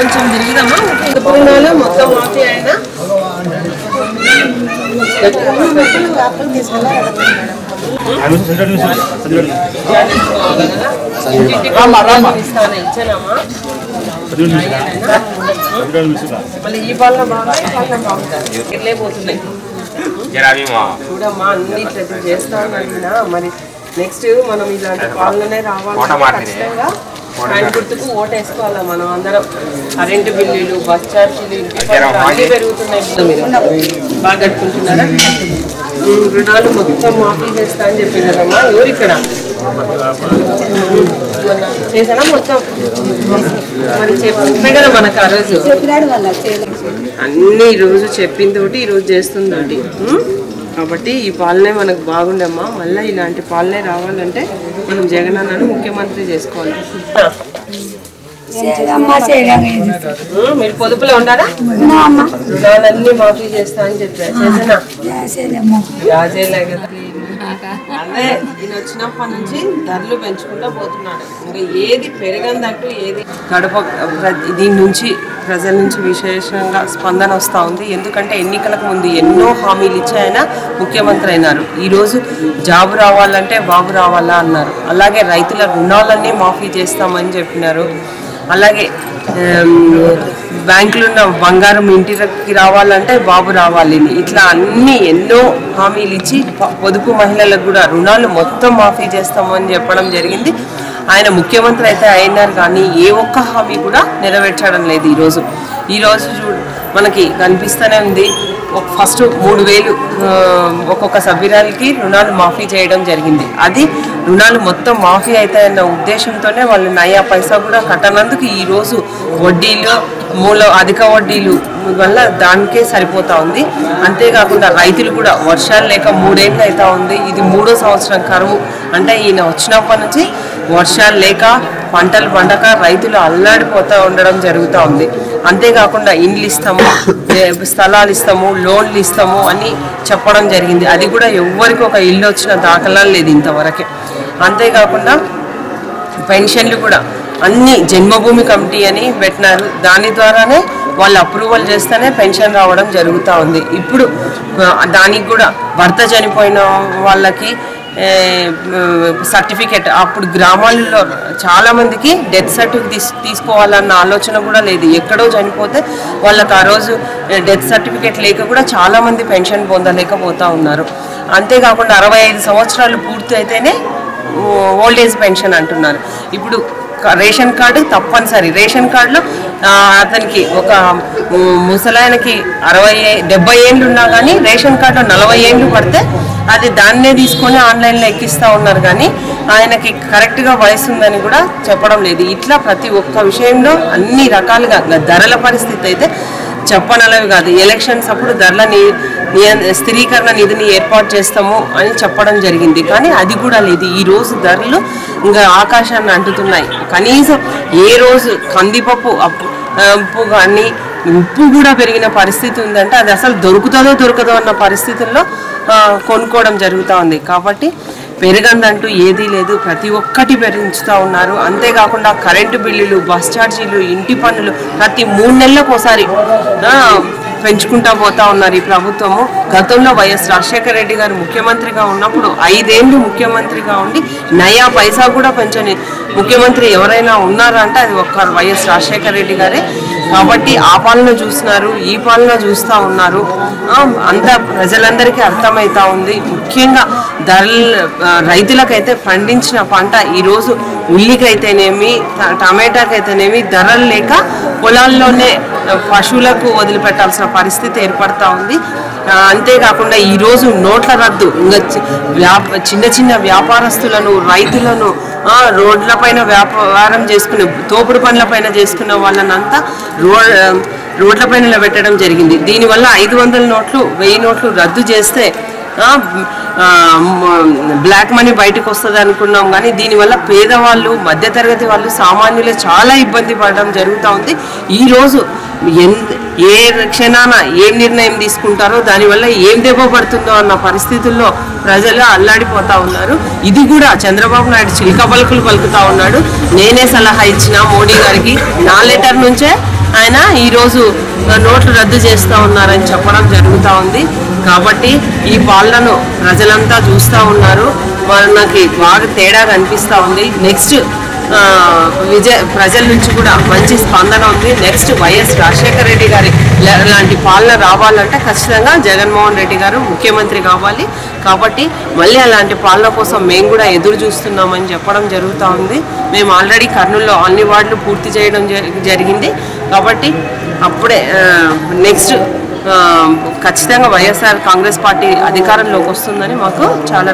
కొంచెం తిరిగిదమ్మా రుణాలు మొత్తం మాఫీ అయినా ఇచ్చానమ్మా మళ్ళీ ఈ పాలన బాగా ఇట్లే పోతున్నాయి చూడమ్మా అన్ని చేస్తా ఉన్నా మరి నెక్స్ట్ మనం ఇలాంటి పాలననే రావాలి ఖచ్చితంగా హ్యాండ్ గుర్తుకు ఓటు వేసుకోవాలా మనం అందరం కరెంటు బిల్లులు బస్ ఛార్జీలు అన్నీ పెరుగుతున్నాయి బాగా కట్టుకుంటున్నారా రుణాలు మొత్తం మాఫీ చేస్తా అని చెప్పినారమ్మా ఎవరు ఇక్కడ చేసానా మొత్తం మరి చెప్పే కదా మనకు ఆ రోజు అన్ని ఈరోజు చెప్పిందోటి ఈరోజు చేస్తుందోటి కాబట్టి ఈ పాలనే మనకు బాగుండమ్మా మళ్ళీ ఇలాంటి పాలనే రావాలంటే మనం జగన్ అన్నను ముఖ్యమంత్రి చేసుకోవాలి మీరు పొదుపులో ఉండాలా రుణాలన్నీ మాఫీ చేస్తా అని చెప్పారు చేసేనా కదా అదే ఈయన వచ్చినప్పటి నుంచి ధరలు పెంచుకుంటూ పోతున్నాడు ఇంకా ఏది పెరగందంటూ ఏది గడప దీని నుంచి ప్రజల నుంచి విశేషంగా స్పందన వస్తూ ఉంది ఎందుకంటే ఎన్నికలకు ముందు ఎన్నో హామీలు ఇచ్చి ఆయన ముఖ్యమంత్రి అయినారు ఈరోజు జాబు రావాలంటే బాబు రావాలా అన్నారు అలాగే రైతుల రుణాలన్నీ మాఫీ చేస్తామని చెప్పినారు అలాగే బ్యాంకులో ఉన్న బంగారం ఇంటికి రావాలంటే బాబు రావాలి ఇట్లా అన్ని ఎన్నో హామీలు ఇచ్చి పొదుపు మహిళలకు కూడా రుణాలు మొత్తం మాఫీ చేస్తామని చెప్పడం జరిగింది ఆయన ముఖ్యమంత్రి అయితే అయినారు కానీ ఏ ఒక్క హామీ కూడా నెరవేర్చడం లేదు ఈరోజు మనకి కనిపిస్తూనే ఉంది ఫస్ట్ 3000 ఒక్కొక్క సభ్యురాలకి రుణాలు మాఫీ చేయడం జరిగింది అది రుణాలు మొత్తం మాఫీ అవుతాయన్న ఉద్దేశంతోనే వాళ్ళు నయా పైసా కూడా కట్టనందుకు ఈరోజు వడ్డీలు అధిక వడ్డీలు వల్ల దానికే సరిపోతా ఉంది అంతేకాకుండా రైతులు కూడా వర్షాలు లేక 3 ఏళ్ళు అవుతా ఉంది ఇది 3వ సంవత్సరం కరువు అంటే ఈయన వచ్చినప్పటి నుంచి వర్షాలు లేక పంటలు పండక రైతులు అల్లాడిపోతూ ఉండడం జరుగుతూ ఉంది అంతేకాకుండా ఇండ్లు ఇస్తాము స్థలాలు ఇస్తాము లోన్లు ఇస్తాము అని చెప్పడం జరిగింది అది కూడా ఎవరికి ఒక ఇల్లు వచ్చిన దాఖలాలు లేదు ఇంతవరకే అంతేకాకుండా పెన్షన్లు కూడా అన్ని జన్మభూమి కమిటీ అని పెట్టినారు దాని ద్వారానే వాళ్ళు అప్రూవల్ చేస్తేనే పెన్షన్ రావడం జరుగుతూ ఉంది ఇప్పుడు దానికి కూడా భర్త చనిపోయిన వాళ్ళకి సర్టిఫికేట్ అప్పుడు గ్రామాలలో చాలామందికి డెత్ సర్టిఫికేట్ తీసుకోవాలన్న ఆలోచన కూడా లేదు ఎక్కడో చనిపోతే వాళ్ళకి ఆ రోజు డెత్ సర్టిఫికేట్ లేక కూడా చాలామంది పెన్షన్ పొందలేకపోతూ ఉన్నారు అంతేకాకుండా 65 సంవత్సరాలు పూర్తి అయితేనే ఓల్డ్ ఏజ్ పెన్షన్ అంటున్నారు ఇప్పుడు రేషన్ కార్డు తప్పనిసరి రేషన్ కార్డులో అతనికి ఒక ముసలాయనకి 70 ఏళ్ళు ఉన్నా కానీ రేషన్ కార్డులో 40 ఏళ్ళు పడితే అది దాన్నే తీసుకొని ఆన్లైన్లో ఎక్కిస్తూ ఉన్నారు కానీ ఆయనకి కరెక్ట్గా వయసు ఉందని కూడా చెప్పడం లేదు ఇట్లా ప్రతి ఒక్క విషయంలో అన్ని రకాలుగా ధరల పరిస్థితి అయితే చెప్పనలవి కాదు ఎలక్షన్స్ అప్పుడు ధరల స్థిరీకరణ నిధిని ఏర్పాటు చేస్తాము అని చెప్పడం జరిగింది కానీ అది కూడా లేదు ఈరోజు ధరలు ఇంకా ఆకాశాన్ని అంటుతున్నాయి కనీసం ఏ రోజు కందిపప్పు కానీ ఉప్పు కూడా పెరిగిన పరిస్థితి ఉందంటే అది అసలు దొరకదో అన్న పరిస్థితుల్లో కొనుక్కోవడం జరుగుతూ ఉంది కాబట్టి పెరగందంటూ ఏదీ లేదు ప్రతి ఒక్కటి పెంచుతూ ఉన్నారు అంతేకాకుండా కరెంటు బిల్లులు బస్ ఛార్జీలు ఇంటి పన్నులు ప్రతి 3 నెలలకు ఒకసారి పెంచుకుంటూ పోతా ఉన్నారు ఈ ప్రభుత్వము గతంలో వైఎస్ రాజశేఖర రెడ్డి గారు ముఖ్యమంత్రిగా ఉన్నప్పుడు 5 ఏళ్ళు ముఖ్యమంత్రిగా ఉండి నయా పైసా కూడా పెంచని ముఖ్యమంత్రి ఎవరైనా ఉన్నారా అంటే అది ఒక్క వైఎస్ రాజశేఖర రెడ్డి గారే కాబట్టి ఆ పాలన చూస్తున్నారు ఈ పాలన చూస్తూ ఉన్నారు అంతా ప్రజలందరికీ అర్థమవుతా ఉంది ముఖ్యంగా రైతులకైతే పండించిన పంట ఈరోజు ఉల్లికైతేనేమి టమాటాకైతేనేమి ధరలు లేక పొలాల్లోనే పశువులకు వదిలిపెట్టాల్సిన పరిస్థితి ఏర్పడతా ఉంది అంతేకాకుండా ఈరోజు నోట్ల రద్దు ఇంకా చిన్న వ్యాపారస్తులను రైతులను రోడ్లపైన వ్యాపారం చేసుకునే తోపుడు పనులపైన చేసుకున్న వాళ్ళనంతా రోడ్లపైన పెట్టడం జరిగింది దీనివల్ల 500 నోట్లు 1000 నోట్లు రద్దు చేస్తే బ్లాక్ మనీ బయటకు వస్తుంది అనుకున్నాం కానీ దీనివల్ల పేదవాళ్ళు మధ్యతరగతి వాళ్ళు సామాన్యులే చాలా ఇబ్బంది పడడం జరుగుతూ ఉంది ఈరోజు ఏ క్షణాన ఏం నిర్ణయం తీసుకుంటారో దానివల్ల ఏం దెబ్బ పడుతుందో అన్న పరిస్థితుల్లో ప్రజలు అల్లాడిపోతూ ఉన్నారు ఇది కూడా చంద్రబాబు నాయుడు చిలక పలుకులు పలుకుతూ ఉన్నాడు నేనే సలహా ఇచ్చిన మోడీ గారికి నా లెటర్ నుంచే ఆయన ఈరోజు నోట్లు రద్దు చేస్తూ ఉన్నారని చెప్పడం జరుగుతూ ఉంది. కాబట్టి ఈ పాలనను ప్రజలంతా చూస్తూ ఉన్నారు. మనకి బాగా తేడా కనిపిస్తూ ఉంది. నెక్స్ట్ ప్రజల నుంచి కూడా మంచి స్పందన ఉంది. నెక్స్ట్ వైఎస్ రాజశేఖర రెడ్డి గారి లాంటి పాలన రావాలంటే ఖచ్చితంగా జగన్మోహన్ రెడ్డి గారు ముఖ్యమంత్రి కావాలి. కాబట్టి మళ్ళీ అలాంటి పాలన కోసం మేము కూడా ఎదురు చూస్తున్నామని చెప్పడం జరుగుతూ ఉంది. మేము ఆల్రెడీ కర్నూలులో అన్ని వార్డులు పూర్తి చేయడం జరిగింది. కాబట్టి అప్పుడే నెక్స్ట్ ఖచ్చితంగా వైఎస్ఆర్ కాంగ్రెస్ పార్టీ అధికారంలోకి వస్తుందని మాకు చాలా